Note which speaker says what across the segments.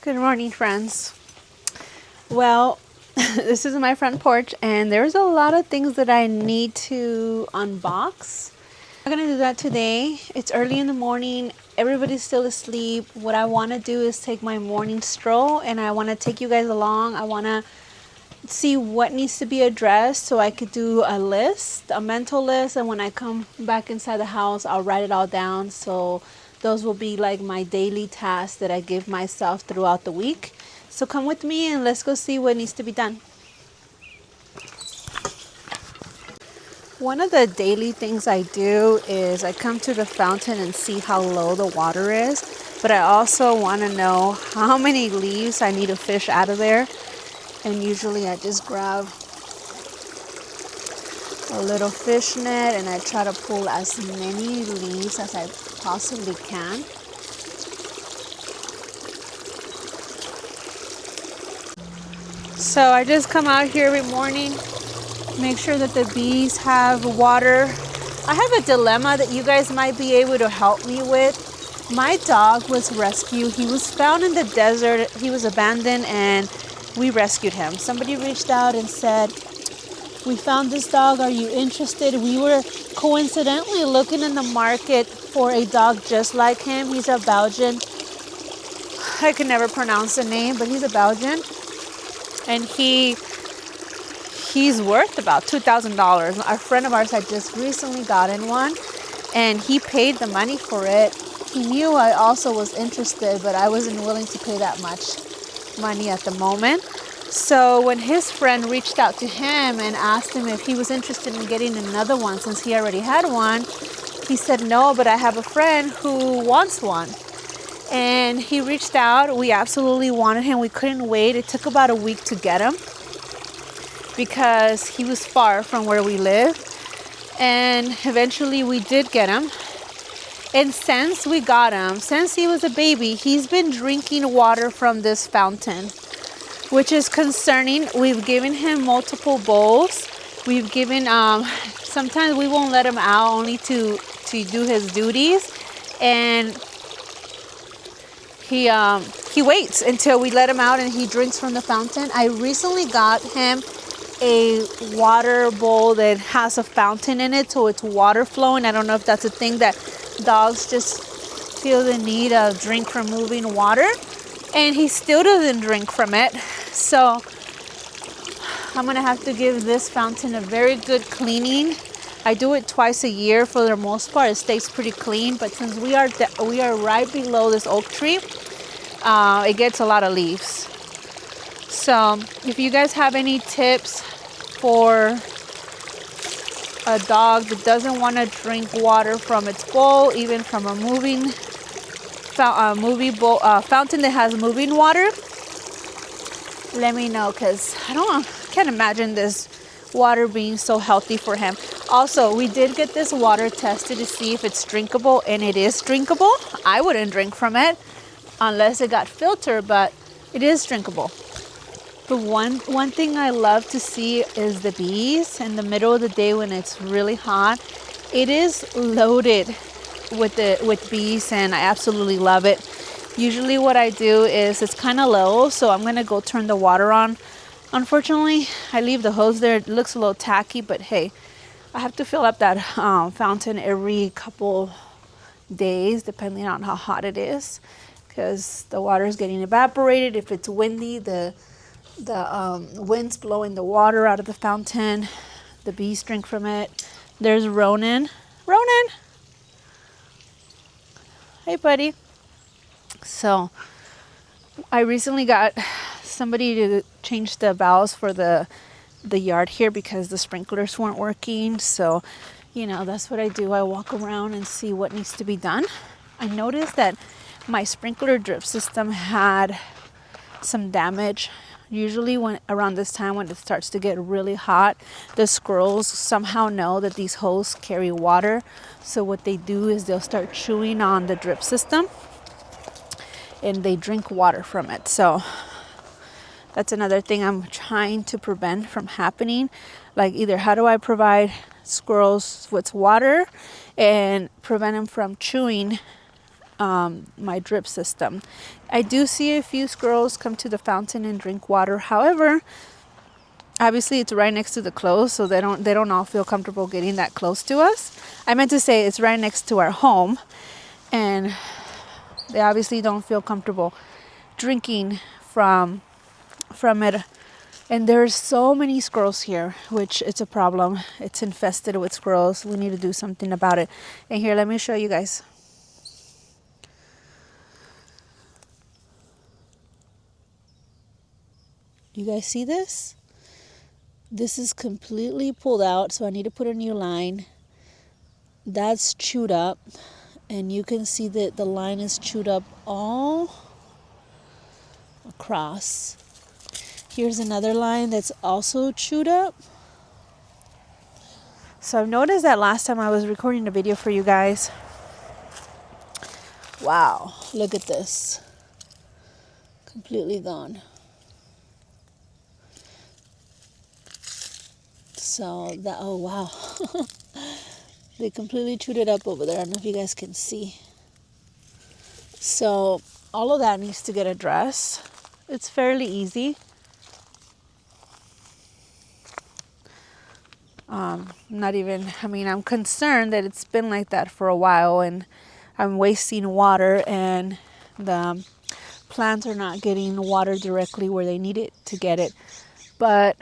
Speaker 1: Good morning, friends. Well, this is my front porch and there's a lot of things that I need to unbox. I'm gonna do that today. It's early in the morning. Everybody's still asleep. What I want to do is take my morning stroll and I want to take you guys along. I want to see what needs to be addressed so I could do a list, a mental list, and when I come back inside the house, I'll write it all down. So those will be like my daily tasks that I give myself throughout the week. So come with me and let's go see what needs to be done. One of the daily things I do is I come to the fountain and see how low the water is, but I also want to know how many leaves I need to fish out of there. And usually I just grab a little fish net and I try to pull as many leaves as I possibly can. So I just come out here every morning, make sure that the bees have water. I have a dilemma that you guys might be able to help me with. My dog was rescued. He was found in the desert. He was abandoned and we rescued him. Somebody reached out and said, "We found this dog. Are you interested?" We were coincidentally looking in the market for a dog just like him. He's a Belgian. I can never pronounce the name, but he's a Belgian. And he's worth about $2,000. A friend of ours had just recently gotten one and he paid the money for it. He knew I also was interested, but I wasn't willing to pay that much money at the moment. So when his friend reached out to him and asked him if he was interested in getting another one since he already had one, he said, "No, but I have a friend who wants one." And he reached out. We absolutely wanted him. We couldn't wait. It took about a week to get him because he was far from where we live. And eventually we did get him. And since we got him, since he was a baby, he's been drinking water from this fountain, which is concerning. We've given him multiple bowls. We've given, sometimes we won't let him out only to do his duties. And he waits until we let him out and he drinks from the fountain. I recently got him a water bowl that has a fountain in it, so it's water flowing. I don't know if that's a thing that dogs just feel the need of drink from moving water, and he still doesn't drink from it. So I'm gonna have to give this fountain a very good cleaning. I do it twice a year. For the most part, it stays pretty clean, but since we are right below this oak tree, it gets a lot of leaves. So if you guys have any tips for a dog that doesn't want to drink water from its bowl, even from a fountain that has moving water, let me know, because I can't imagine this water being so healthy for him. Also, we did get this water tested to see if it's drinkable, and it is drinkable. I wouldn't drink from it unless it got filtered, but it is drinkable. But one thing I love to see is the bees in the middle of the day when it's really hot. It is loaded with bees and I absolutely love it. Usually what I do is it's kind of low, so I'm gonna go turn the water on. Unfortunately, I leave the hose there. It looks a little tacky, but hey, I have to fill up that fountain every couple days depending on how hot it is, because the water is getting evaporated. If it's windy, the wind's blowing the water out of the fountain. The bees drink from it. There's Ronan. Hey, buddy. So I recently got somebody to change the valves for the yard here because the sprinklers weren't working. So, that's what I do. I walk around and see what needs to be done. I noticed that my sprinkler drip system had some damage. Usually around this time when it starts to get really hot, the squirrels somehow know that these hoses carry water. So what they do is they'll start chewing on the drip system and they drink water from it. So that's another thing I'm trying to prevent from happening. Like, either how do I provide squirrels with water and prevent them from chewing my drip system. I do see a few squirrels come to the fountain and drink water. However, obviously it's right next to the clothes, so they don't all feel comfortable getting that close to us. I meant to say it's right next to our home, and they obviously don't feel comfortable drinking from it. And there's so many squirrels here, which it's a problem. It's infested with squirrels. We need to do something about it. And here, let me show you guys. You guys see this? This is completely pulled out, so I need to put a new line. That's chewed up, and you can see that the line is chewed up all across. Here's another line that's also chewed up. So I've noticed that last time I was recording the video for you guys. Wow, look at this. Completely gone. So that, oh wow. They completely chewed it up over there. I don't know if you guys can see. So all of that needs to get addressed. It's fairly easy. I'm concerned that it's been like that for a while, and I'm wasting water, and the plants are not getting water directly where they need it to get it. But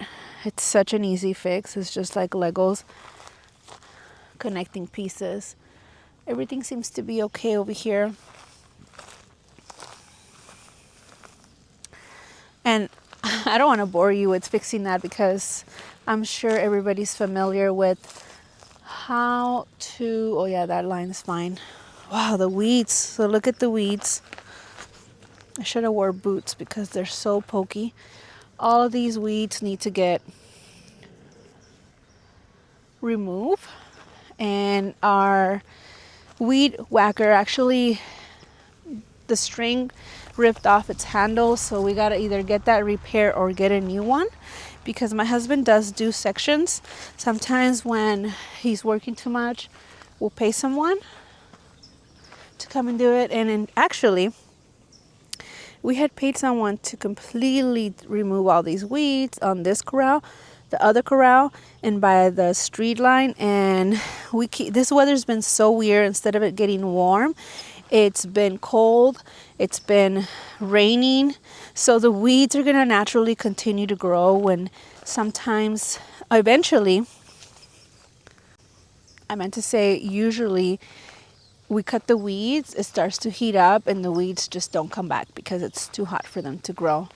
Speaker 1: it's such an easy fix. It's just like Legos connecting pieces. Everything seems to be okay over here. And I don't want to bore you with fixing that, because I'm sure everybody's familiar with how to, oh yeah, that line's fine. Wow, the weeds. So look at the weeds. I should have wore boots because they're so pokey. All of these weeds need to get removed. And our weed whacker, actually, the string ripped off its handle, so we gotta either get that repaired or get a new one, because my husband does do sections. Sometimes when he's working too much, we'll pay someone to come and do it. And actually, we had paid someone to completely remove all these weeds on this corral, the other corral, and by the street line. And this weather's been so weird. Instead of it getting warm, it's been cold, it's been raining, so the weeds are going to naturally continue to grow. And sometimes, eventually, I meant to say usually, we cut the weeds, it starts to heat up, and the weeds just don't come back because it's too hot for them to grow.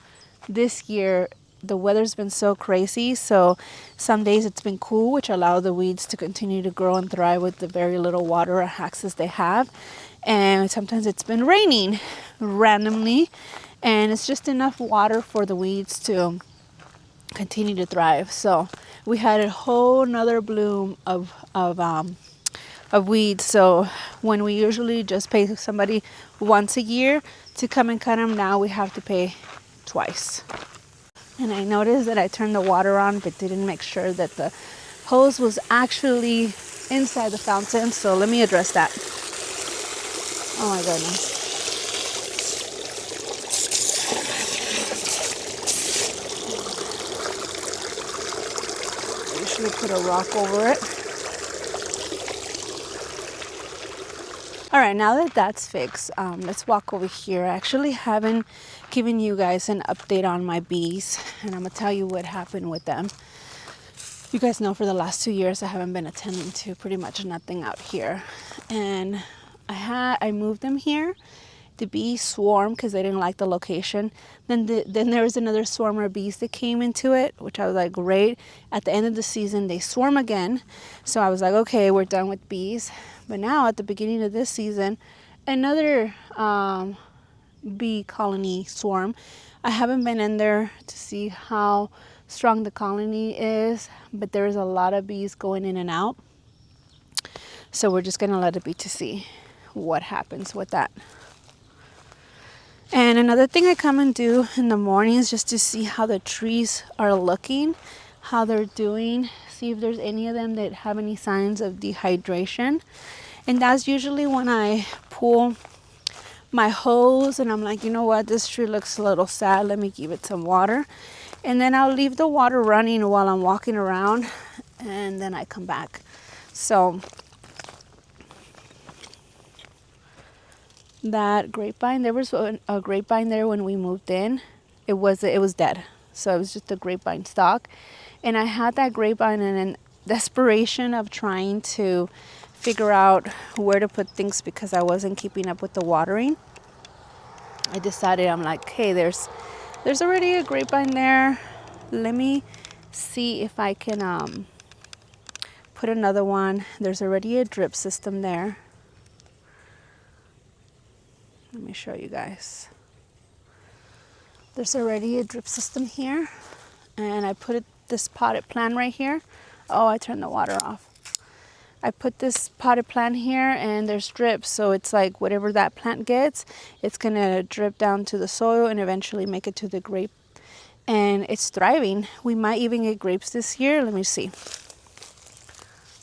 Speaker 1: This year, the weather's been so crazy, so some days it's been cool, which allow the weeds to continue to grow and thrive with the very little water access they have. And sometimes it's been raining randomly, and it's just enough water for the weeds to continue to thrive. So we had a whole nother bloom of weeds. So when we usually just pay somebody once a year to come and cut them, now we have to pay twice. And I noticed that I turned the water on, but didn't make sure that the hose was actually inside the fountain. So let me address that. Oh my goodness. I usually put a rock over it. All right, now that that's fixed, let's walk over here. I actually haven't given you guys an update on my bees, and I'm gonna tell you what happened with them. You guys know for the last 2 years I haven't been attending to pretty much nothing out here, and I moved them here. The bees swarmed because they didn't like the location. Then there was another swarm of bees that came into it, which I was like, great. At the end of the season, they swarm again. So I was like, okay, we're done with bees. But now at the beginning of this season, another bee colony swarm. I haven't been in there to see how strong the colony is, but there's a lot of bees going in and out. So we're just gonna let it be to see what happens with that. And another thing I come and do in the mornings just to see how the trees are looking, how they're doing, see if there's any of them that have any signs of dehydration. And that's usually when I pull my hose, and I'm like, you know what, this tree looks a little sad, let me give it some water. And then I'll leave the water running while I'm walking around, and then I come back. So that grapevine, there was a grapevine there when we moved in. It was dead, so it was just a grapevine stalk. And I had that grapevine, and in desperation of trying to figure out where to put things because I wasn't keeping up with the watering, I decided, I'm like, hey, there's already a grapevine there. Let me see if I can put another one. There's already a drip system there. Let me show you guys. There's already a drip system here, and I put this potted plant right here. Oh, I turned the water off. I put this potted plant here, and there's drips, so it's like whatever that plant gets, it's gonna drip down to the soil and eventually make it to the grape. And it's thriving. We might even get grapes this year. Let me see.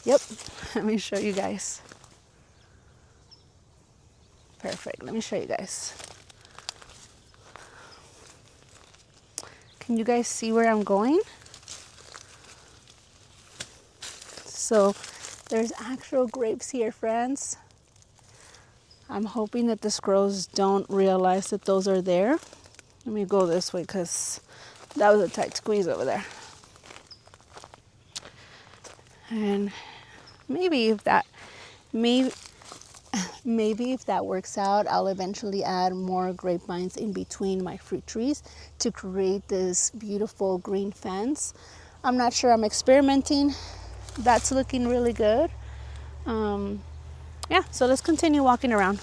Speaker 1: Yep, let me show you guys. Perfect, let me show you guys. Can you guys see where I'm going? So there's actual grapes here, friends. I'm hoping that the squirrels don't realize that those are there. Let me go this way because that was a tight squeeze over there. And maybe if that works out, I'll eventually add more grapevines in between my fruit trees to create this beautiful green fence. I'm not sure, I'm experimenting. That's looking really good. Yeah, so let's continue walking around.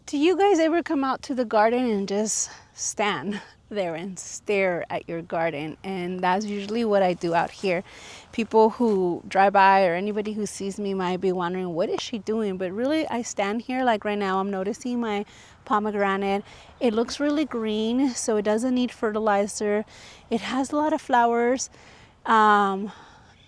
Speaker 1: Do you guys ever come out to the garden and just stand there and stare at your garden? And that's usually what I do out here. People who drive by or anybody who sees me might be wondering, what is she doing? But really, I stand here. Like right now, I'm noticing my pomegranate. It looks really green, so it doesn't need fertilizer. It has a lot of flowers.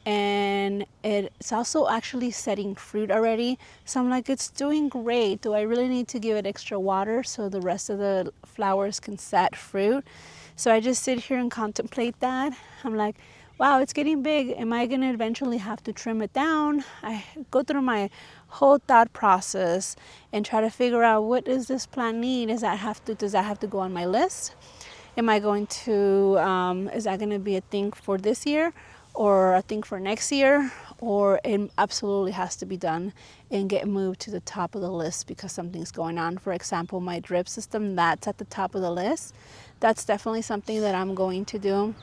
Speaker 1: And it's also actually setting fruit already. So I'm like, it's doing great. Do I really need to give it extra water so the rest of the flowers can set fruit? So I just sit here and contemplate that. I'm like, wow, it's getting big. Am I gonna eventually have to trim it down? I go through my whole thought process and try to figure out, what does this plant need? Does that have to go on my list? Am I going to, is that gonna be a thing for this year? Or I think for next year, or it absolutely has to be done and get moved to the top of the list because something's going on. For example, my drip system, that's at the top of the list. That's definitely something that I'm going to do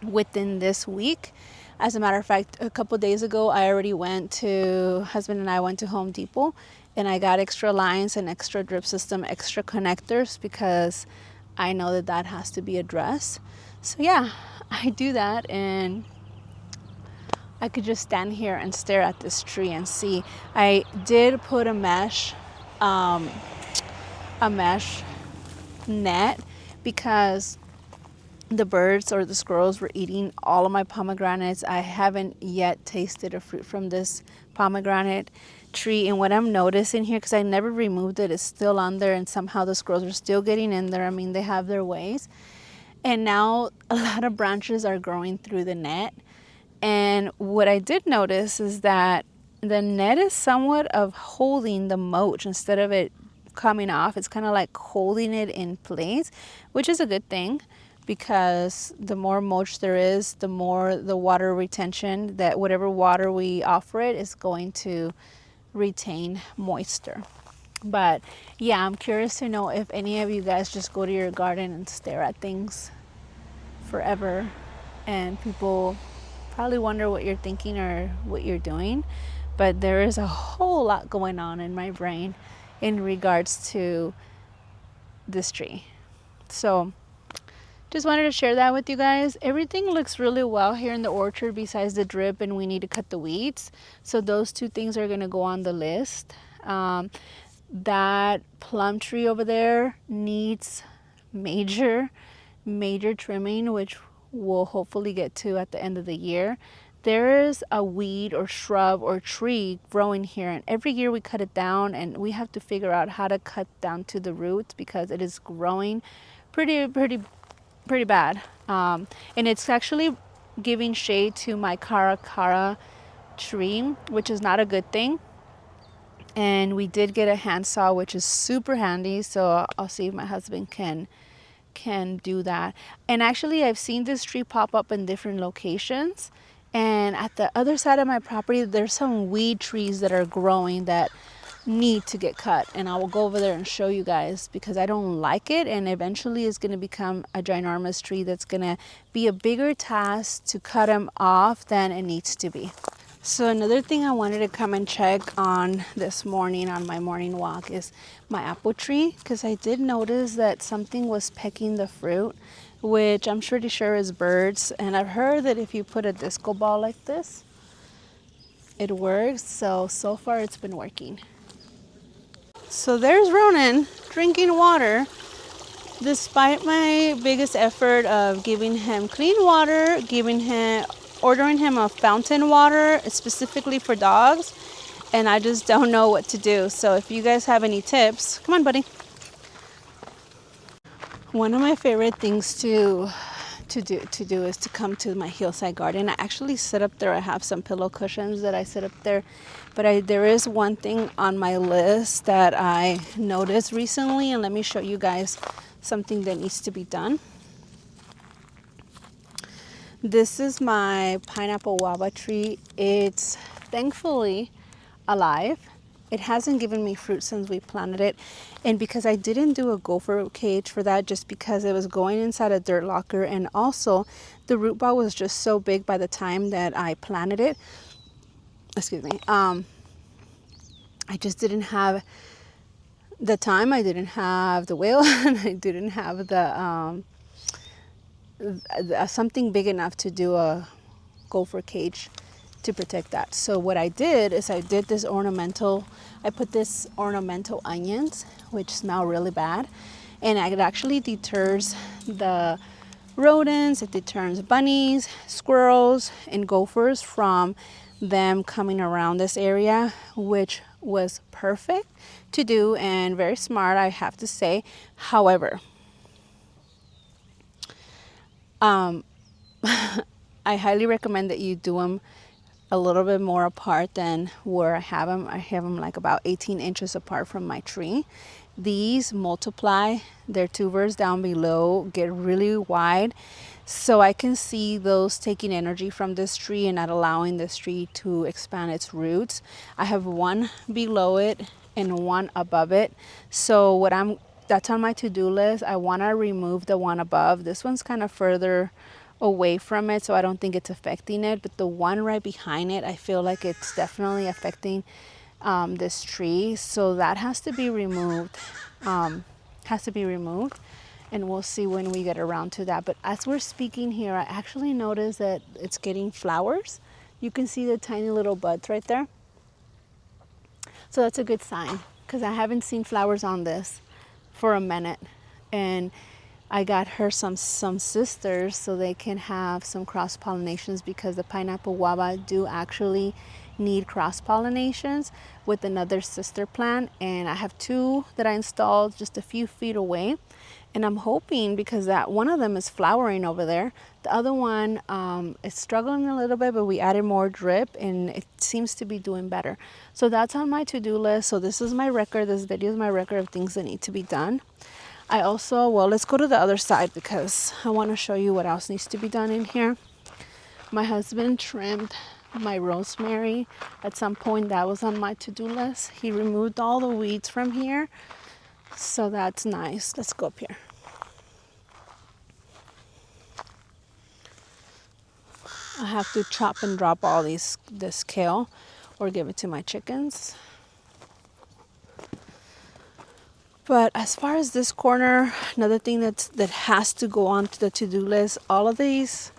Speaker 1: within this week. As a matter of fact, a couple days ago, husband and I went to Home Depot, and I got extra lines and extra drip system, extra connectors, because I know that has to be addressed. So yeah, I do that, and I could just stand here and stare at this tree and see. I did put a mesh net because the birds or the squirrels were eating all of my pomegranates. I haven't yet tasted a fruit from this pomegranate tree, and what I'm noticing here, because I never removed it, it's still on there, and somehow the squirrels are still getting in there. I mean, they have their ways. And now a lot of branches are growing through the net. And what I did notice is that the net is somewhat of holding the mulch instead of it coming off. It's kind of like holding it in place, which is a good thing, because the more mulch there is, the more the water retention, that whatever water we offer it is going to retain moisture. But yeah, I'm curious to know if any of you guys just go to your garden and stare at things forever, and people probably wonder what you're thinking or what you're doing. But there is a whole lot going on in my brain in regards to this tree. So just wanted to share that with you guys. Everything looks really well here in the orchard besides the drip, and we need to cut the weeds. So those two things are going to go on the list. That plum tree over there needs major trimming, which we'll hopefully get to at the end of the year. there's a weed or shrub or tree growing here, and every year we cut it down, and we have to figure out how to cut down to the roots because it is growing pretty bad. And it's actually giving shade to my cara tree, which is not a good thing. And we did get a handsaw, which is super handy, so I'll see if my husband can do that. And actually, I've seen this tree pop up in different locations, and at the other side of my property there's some weed trees that are growing that need to get cut, and I will go over there and show you guys because I don't like it, and eventually it's going to become a ginormous tree that's going to be a bigger task to cut them off than it needs to be. So another thing I wanted to come and check on this morning on my morning walk is my apple tree, because I did notice that something was pecking the fruit, which I'm pretty sure is birds. And I've heard that if you put a disco ball like this, it works. So far it's been working. So there's Ronan drinking water, despite my biggest effort of giving him clean water, ordering him a fountain water specifically for dogs, and I just don't know what to do. So if you guys have any tips, come on, buddy. One of my favorite things to do is to come to my hillside garden. I actually sit up there. I have some pillow cushions that I sit up there, but there is one thing on my list that I noticed recently, and let me show you guys something that needs to be done. This is my pineapple guava tree. It's thankfully alive. It hasn't given me fruit since we planted it. And because I didn't do a gopher cage for that, just because it was going inside a dirt locker, and also the root ball was just so big by the time that I planted it. Excuse me. I just didn't have the time. I didn't have the will, and I didn't have the something big enough to do a gopher cage to protect that. So what I did is I put this ornamental onions, which smell really bad, and it actually deters the rodents. It deters bunnies, squirrels, and gophers from them coming around this area, which was perfect to do and very smart, I have to say. However, I highly recommend that you do them a little bit more apart than where I have them. I have them like about 18 inches apart from my tree. These multiply, their tubers down below get really wide, so I can see those taking energy from this tree and not allowing this tree to expand its roots. I have one below it and one above it. So that's on my to-do list. I want to remove the one above. This one's kind of further away from it, so I don't think it's affecting it, but the one right behind it, I feel like it's definitely affecting this tree, so that has to be removed. And we'll see when we get around to that. But as we're speaking here, I actually noticed that it's getting flowers. You can see the tiny little buds right there, so that's a good sign, because I haven't seen flowers on this for a minute. And I got her some sisters so they can have some cross pollinations, because the pineapple guava do actually need cross pollinations with another sister plant. And I have two that I installed just a few feet away, and I'm hoping, because that one of them is flowering over there, the other one is struggling a little bit, but we added more drip and it seems to be doing better. So that's on my to-do list. So this is my record. This video is my record of things that need to be done. I also, let's go to the other side because I want to show you what else needs to be done in here. My husband trimmed my rosemary. At some point that was on my to-do list. He removed all the weeds from here, so that's nice. Let's go up here. I have to chop and drop all this kale or give it to my chickens. But as far as this corner, another thing that has to go on to the to-do list, all of these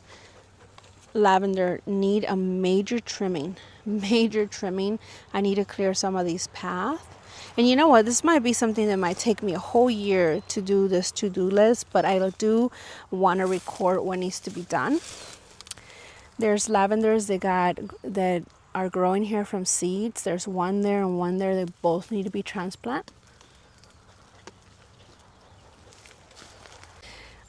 Speaker 1: lavender need a major trimming. I need to clear some of these paths. And you know what? This might be something that might take me a whole year to do this to-do list, but I do want to record what needs to be done. There's lavenders that are growing here from seeds. There's one there and one there. They both need to be transplanted.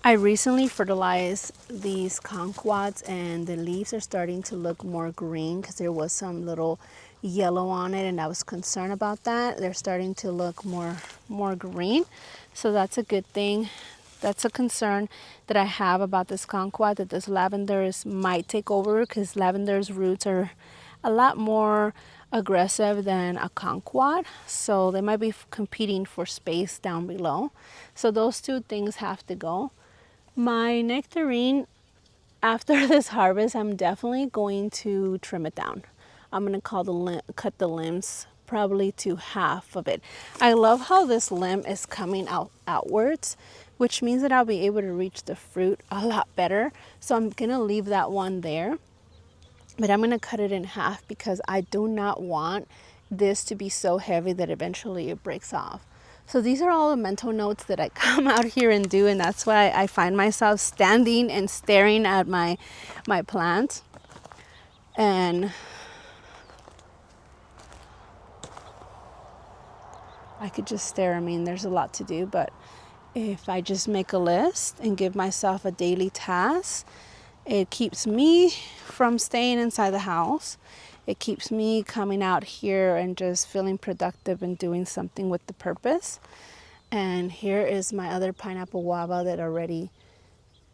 Speaker 1: I recently fertilized these kumquats and the leaves are starting to look more green because there was some little yellow on it and I was concerned about that. They're starting to look more green, so that's a good thing. That's a concern that I have about this kumquat, that this lavender might take over, because lavender's roots are a lot more aggressive than a kumquat, so they might be competing for space down below. So those two things have to go. My nectarine, after this harvest, I'm definitely going to trim it down. I'm going to cut the limbs probably to half of it. I love how this limb is coming outwards, which means that I'll be able to reach the fruit a lot better. So I'm going to leave that one there, but I'm going to cut it in half because I do not want this to be so heavy that eventually it breaks off. So these are all the mental notes that I come out here and do, and that's why I find myself standing and staring at my plants. And I could just stare. I mean, there's a lot to do, but if I just make a list and give myself a daily task, it keeps me from staying inside the house. It keeps me coming out here and just feeling productive and doing something with the purpose. And here is my other pineapple guava that already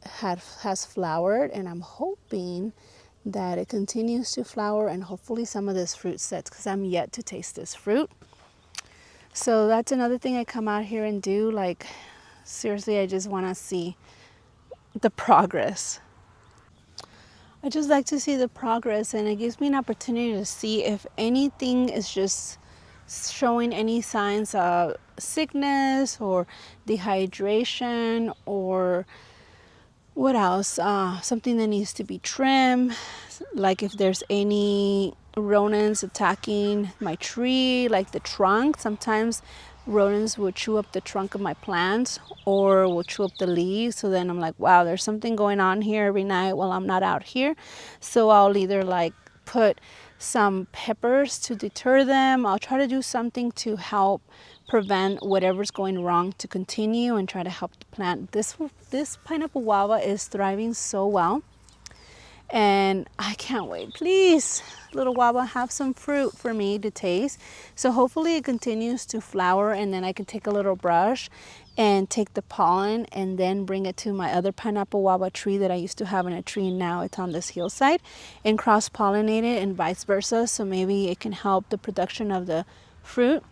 Speaker 1: has flowered, and I'm hoping that it continues to flower and hopefully some of this fruit sets, because I'm yet to taste this fruit. So that's another thing I come out here and do. Like, seriously, I just want to see the progress. I just like to see the progress, and it gives me an opportunity to see if anything is just showing any signs of sickness or dehydration, or what else, something that needs to be trimmed, like if there's any rodents attacking my tree, like the trunk. Sometimes rodents will chew up the trunk of my plants or will chew up the leaves. So then I'm like, wow, there's something going on here every night while I'm not out here. So I'll either like put some peppers to deter them. I'll try to do something to help prevent whatever's going wrong to continue and try to help the plant. This pineapple guava is thriving so well, and I can't wait. Please, little guava, have some fruit for me to taste. So hopefully it continues to flower, and then I can take a little brush and take the pollen and then bring it to my other pineapple guava tree that I used to have in a tree, and now it's on this hillside, and cross-pollinate it and vice versa. So maybe it can help the production of the fruit.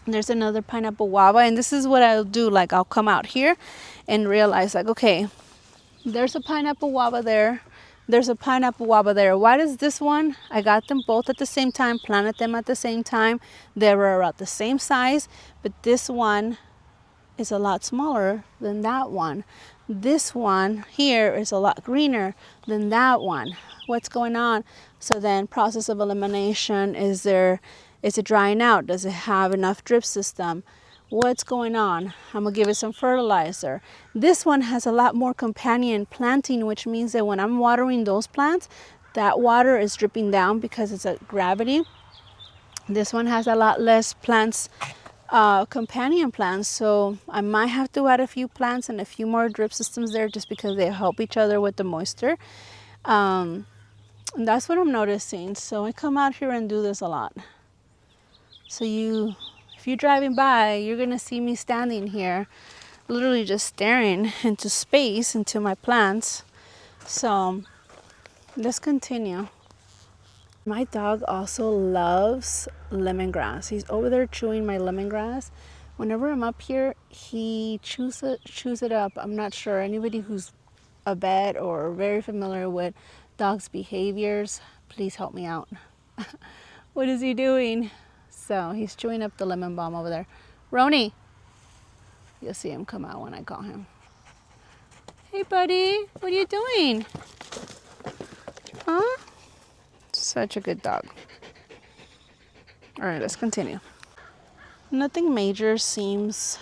Speaker 1: There's another pineapple guava, and this is what I'll do. Like, I'll come out here and realize, like, okay, there's a pineapple guava there. There's a pineapple guava there. Why does this one, I got them both at the same time, planted them at the same time. They were about the same size, but this one is a lot smaller than that one. This one here is a lot greener than that one. What's going on? So then, process of elimination. Is it drying out? Does it have enough drip system? What's going on? I'm gonna give it some fertilizer. This one has a lot more companion planting, which means that when I'm watering those plants, that water is dripping down because it's at gravity. This one has a lot less plants, companion plants, so I might have to add a few plants and a few more drip systems there, just because they help each other with the moisture. And that's what I'm noticing. So I come out here and do this a lot. So if you're driving by, you're gonna see me standing here, literally just staring into space, into my plants. So let's continue. My dog also loves lemongrass. He's over there chewing my lemongrass. Whenever I'm up here, he chews it up. I'm not sure. Anybody who's a vet or very familiar with dogs' behaviors, please help me out. What is he doing? So he's chewing up the lemon balm over there. Roni, you'll see him come out when I call him. Hey buddy, what are you doing? Huh? Such a good dog. All right, let's continue. Nothing major seems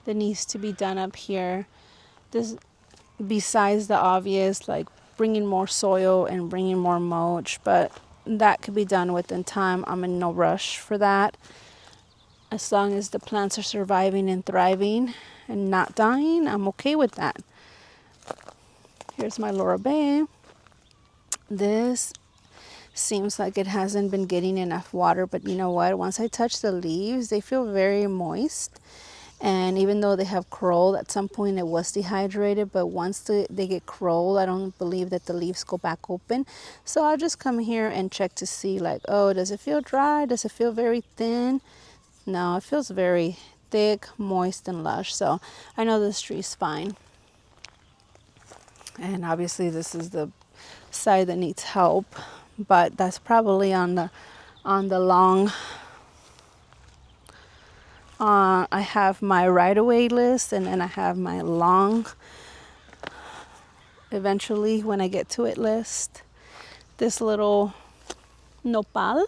Speaker 1: that needs to be done up here. This, besides the obvious, like bringing more soil and bringing more mulch, but that could be done within time. I'm in no rush for that. As long as the plants are surviving and thriving and not dying, I'm okay with that. Here's my Laura Bay. This seems like it hasn't been getting enough water, but you know what? Once I touch the leaves, they feel very moist. And even though they have curled, at some point it was dehydrated, but once they get curled, I don't believe that the leaves go back open. So I'll just come here and check to see, like, oh, does it feel dry? Does it feel very thin? No, it feels very thick, moist, and lush. So I know this tree's fine. And obviously this is the side that needs help, but that's probably on the long. I have my right-of-way list, and then I have my long, eventually when I get to it, list. This little nopal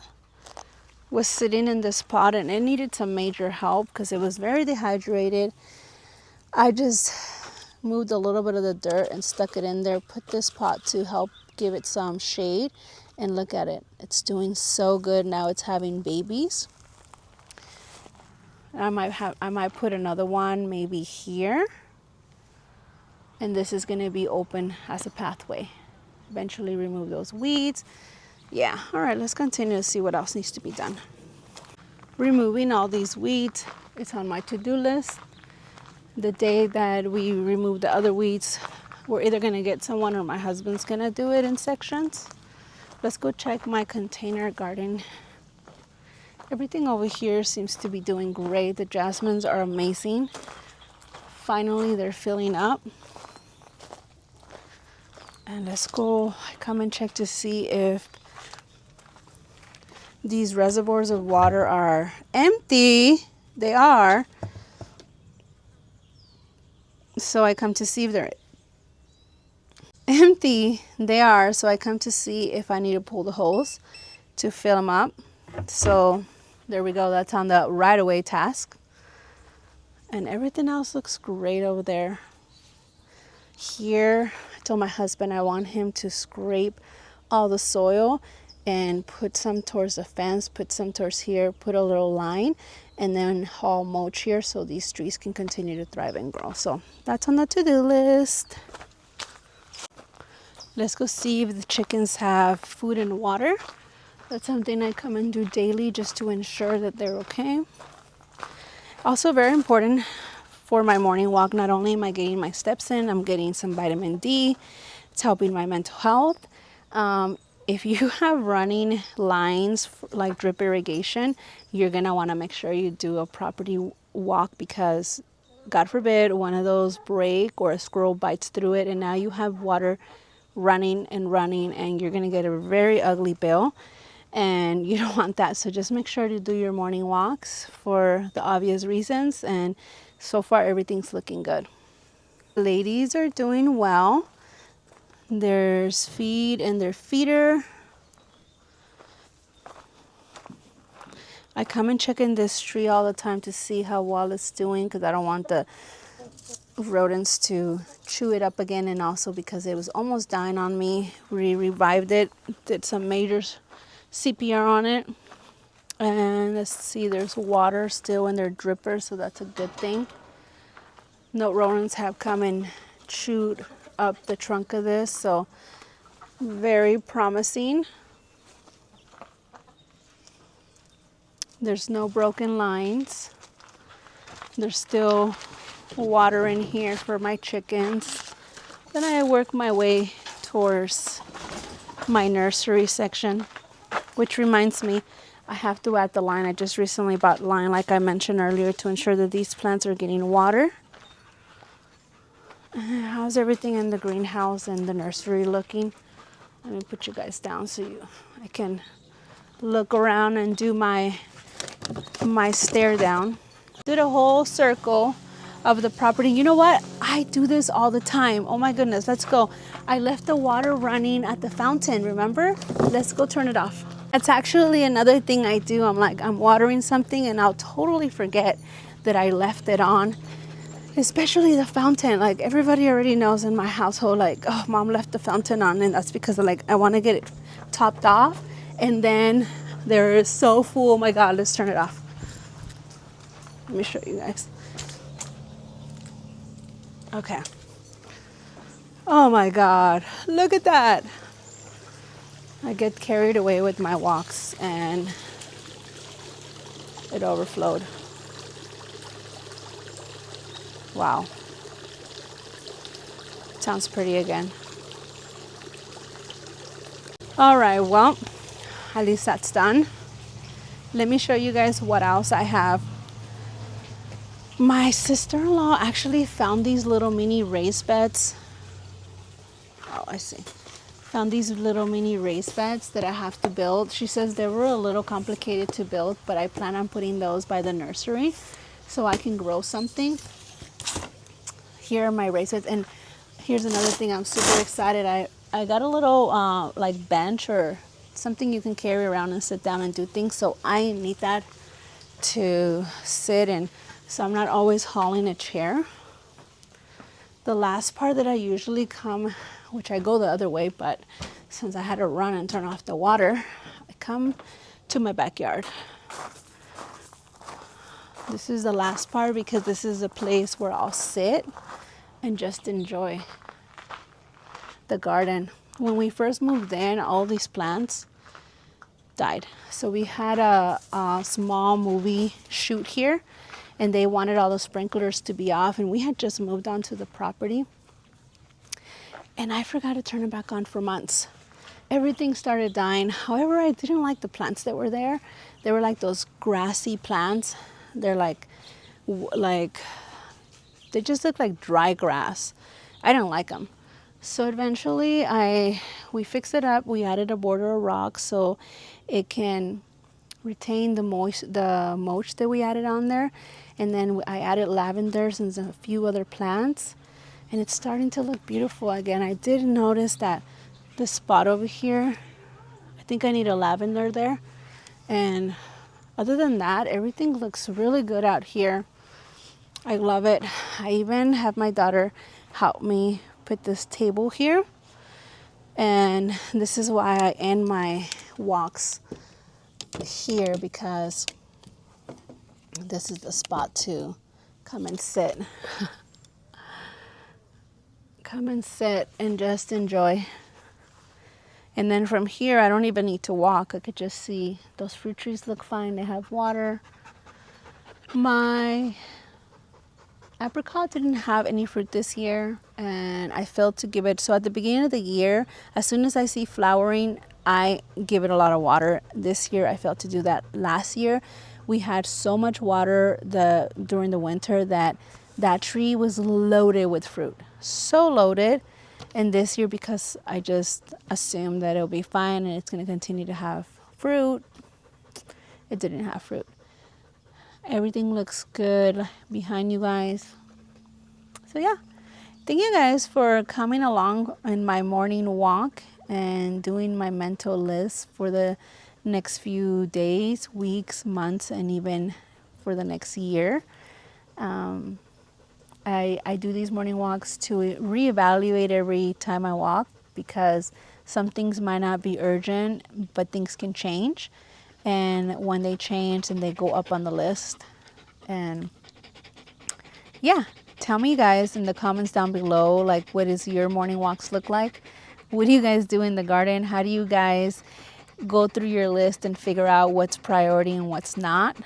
Speaker 1: was sitting in this pot, and it needed some major help because it was very dehydrated. I just moved a little bit of the dirt and stuck it in there, put this pot to help give it some shade, and look at it. It's doing so good. Now it's having babies. I might put another one maybe here, and this is going to be open as a pathway. Eventually remove those weeds. Yeah, all right, let's continue to see what else needs to be done. Removing all these weeds, it's on my to-do list. The day that we remove the other weeds, we're either going to get someone or my husband's going to do it in sections. Let's go check my container garden. Everything over here seems to be doing great. The jasmines are amazing. Finally, they're filling up. And let's go come and check to see if these reservoirs of water are empty. They are. So I come to see if they're empty. They are. So I come to see if I need to pull the hose to fill them up. So there we go. That's on the right-of-way task. And everything else looks great over there. Here, I told my husband I want him to scrape all the soil and put some towards the fence, put some towards here, put a little line, and then haul mulch here so these trees can continue to thrive and grow. So that's on the to-do list. Let's go see if the chickens have food and water. That's something I come and do daily just to ensure that they're okay. Also very important for my morning walk, not only am I getting my steps in, I'm getting some vitamin D. It's helping my mental health. If you have running lines like drip irrigation, you're going to want to make sure you do a property walk because, God forbid, one of those break or a squirrel bites through it and now you have water running and you're going to get a very ugly bill. And you don't want that. So just make sure to do your morning walks for the obvious reasons. And so far, everything's looking good. The ladies are doing well. There's feed in their feeder. I come and check in this tree all the time to see how well it's doing because I don't want the rodents to chew it up again, and also because it was almost dying on me. We revived it, did some major CPR on it, and let's see, there's water still in their dripper, so that's a good thing. No rodents have come and chewed up the trunk of this, so very promising. There's no broken lines. There's still water in here for my chickens. Then I work my way towards my nursery section, which reminds me, I have to add the line. I just recently bought line, like I mentioned earlier, to ensure that these plants are getting water. How's everything in the greenhouse and the nursery looking? Let me put you guys down so I can look around and do my stare down. Did a whole circle of the property. You know what? I do this all the time. Oh my goodness, let's go. I left the water running at the fountain, remember? Let's go turn it off. That's actually another thing I do. I'm watering something and I'll totally forget that I left it on. Especially the fountain. Like everybody already knows in my household, like, oh, mom left the fountain on, and that's because like I want to get it topped off, and then they're so full. Oh my God, let's turn it off. Let me show you guys. Okay. Oh my God, look at that. I get carried away with my walks and it overflowed. Wow. Sounds pretty again. All right, well, at least that's done. Let me show you guys what else I have. My sister-in-law actually found these little mini raised beds. Oh, I see. Found these little mini raised beds that I have to build. She says they were a little complicated to build, but I plan on putting those by the nursery so I can grow something. Here are my raised beds. And here's another thing, I'm super excited. I got a little like bench or something you can carry around and sit down and do things. So I need that to sit in, so I'm not always hauling a chair. The last part that I usually come, which I go the other way, but since I had to run and turn off the water, I come to my backyard. This is the last part because this is a place where I'll sit and just enjoy the garden. When we first moved in, all these plants died. So we had a small movie shoot here, and they wanted all the sprinklers to be off, and we had just moved onto the property. And I forgot to turn it back on for months. Everything started dying. However, I didn't like the plants that were there. They were like those grassy plants. They're like they just look like dry grass. I didn't like them. So eventually we fixed it up. We added a border of rocks so it can retain the mulch that we added on there. And then I added lavenders and a few other plants. And it's starting to look beautiful again. I did notice that the spot over here, I think I need a lavender there. And other than that, everything looks really good out here. I love it. I even have my daughter help me put this table here. And this is why I end my walks here, because this is the spot to come and sit. Come and sit and just enjoy. And then from here, I don't even need to walk. I could just see those fruit trees look fine. They have water. My apricot didn't have any fruit this year, and I failed to give it. So at the beginning of the year, as soon as I see flowering, I give it a lot of water. This year, I failed to do that. Last year, we had so much water during the winter that tree was loaded with fruit. So loaded. And this year, because I just assumed that it'll be fine and it's going to continue to have fruit, it didn't have fruit. Everything looks good behind you guys. So yeah, thank you guys for coming along in my morning walk and doing my mental list for the next few days, weeks, months, and even for the next year. I do these morning walks to reevaluate every time I walk, because some things might not be urgent, but things can change. And when they change, then they go up on the list. And yeah, tell me guys in the comments down below, like, what does your morning walks look like? What do you guys do in the garden? How do you guys go through your list and figure out what's priority and what's not?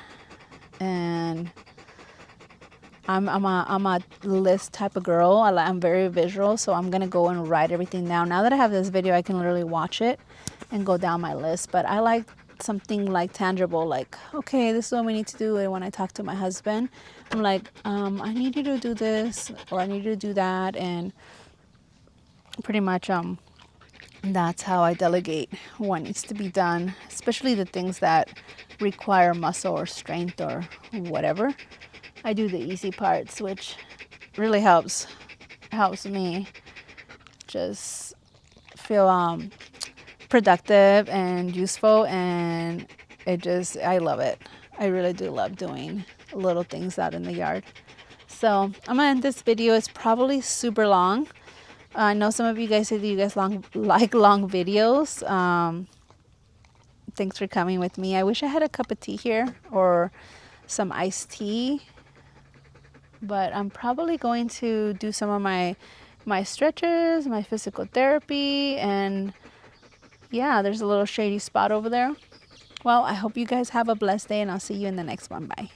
Speaker 1: And I'm a list type of girl. I'm very visual, so I'm gonna go and write everything down. Now that I have this video, I can literally watch it and go down my list. But I like something like tangible, like, okay, this is what we need to do. And when I talk to my husband, I'm like, I need you to do this, or I need you to do that, and pretty much that's how I delegate what needs to be done, especially the things that require muscle or strength or whatever. I do the easy parts, which really helps me just feel productive and useful, and I love it. I really do love doing little things out in the yard. So I'm gonna end this video. It's probably super long. I know some of you guys say that you guys like long videos. Thanks for coming with me. I wish I had a cup of tea here or some iced tea, but I'm probably going to do some of my stretches, my physical therapy, and yeah, there's a little shady spot over there. Well, I hope you guys have a blessed day, and I'll see you in the next one. Bye.